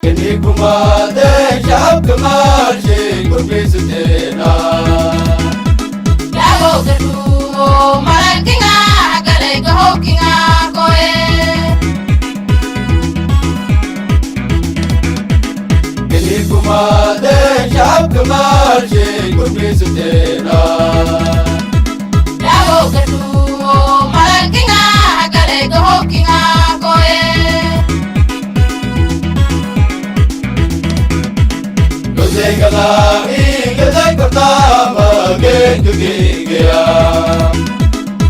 كنيكما شعب كمال شيء كل ستنا يا بوكرو مالكنا كلك هوكنا كوي كنيكما شعب كمال شيء كل ستنا يا بوكرو مالكنا كلك هوكنا كوي Kali kita pertama gaya.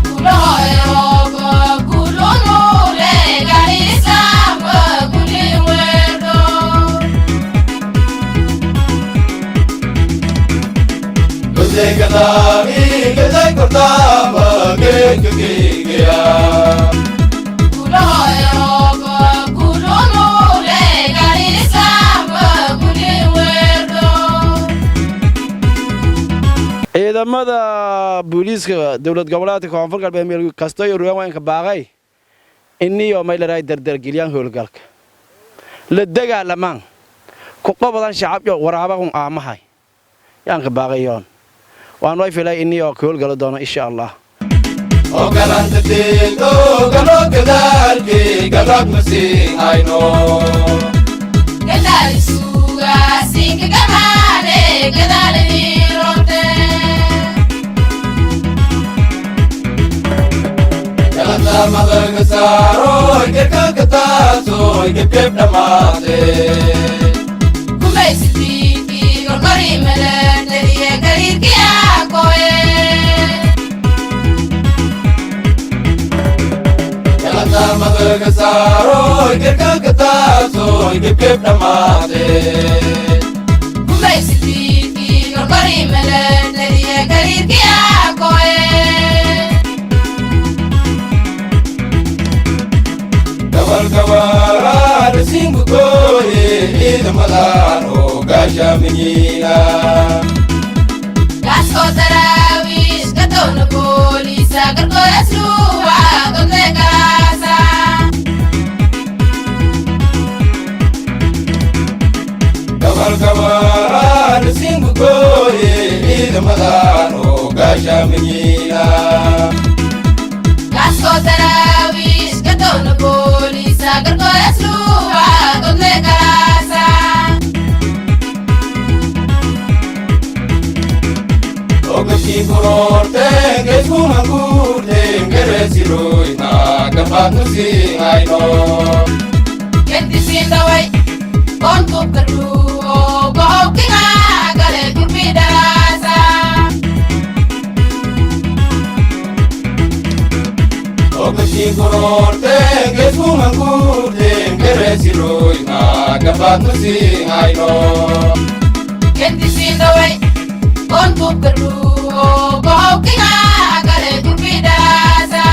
Kulo Eropa, kulo nole, gali sama kuli werdo. Kali kita pertama gaya. Kulo Eropa, kulo nole, gali sama kuli werdo. ciidamada booliiska dawlad goboleedka koonfur galbeed meel kasta iyo ruwaanka baaqay inniyo maylaray dardargeliyaan howlgalka la dagaalamaan ku qabadan shacab iyo waraabaqun aamahay yaan ka baaqayoon waan way filay inniyo howlgal doono insha Allah oo galanta deedo galo gadaalki galad masiin ayno Gadali suga singa gamane gadali rote. Galanta magaga saro ikka kataso ikka damate Kumay sitiki gorgori mele teriye garir kiya koe. Galanta magaga saro ikka kataso ikka damate Kumay sitiki gorgori mele teriye garir kiya koe. Kawal singu koye ida malano gasha menina Gasko tarawis katona polisa gargoya sluwa donde casa. Kawal singu koye ida malano gasha menina Gasko tarawis katona polisa gargoya sluwa donde casa. Ogati kurorte gesuma kurte geresiroina kapatu sing aino Kenti sindawai kon kukaru kau kinga gale kurpidasa. Ogati kurorte gesuma kurte geresiroina kapatu sing aino Kenti sindawai kon kukaru kau kinga gale kurpidasa.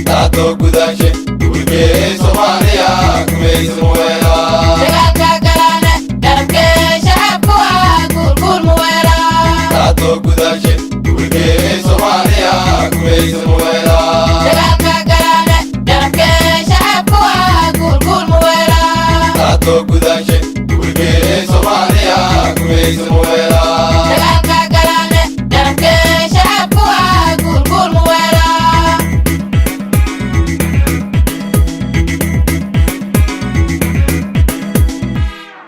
Tato kudashe ulke Somalia kumeizmuela Dagagalane darabke shahabwa kurkur muwera. Tato kudashe ulke Somalia kumeizmuela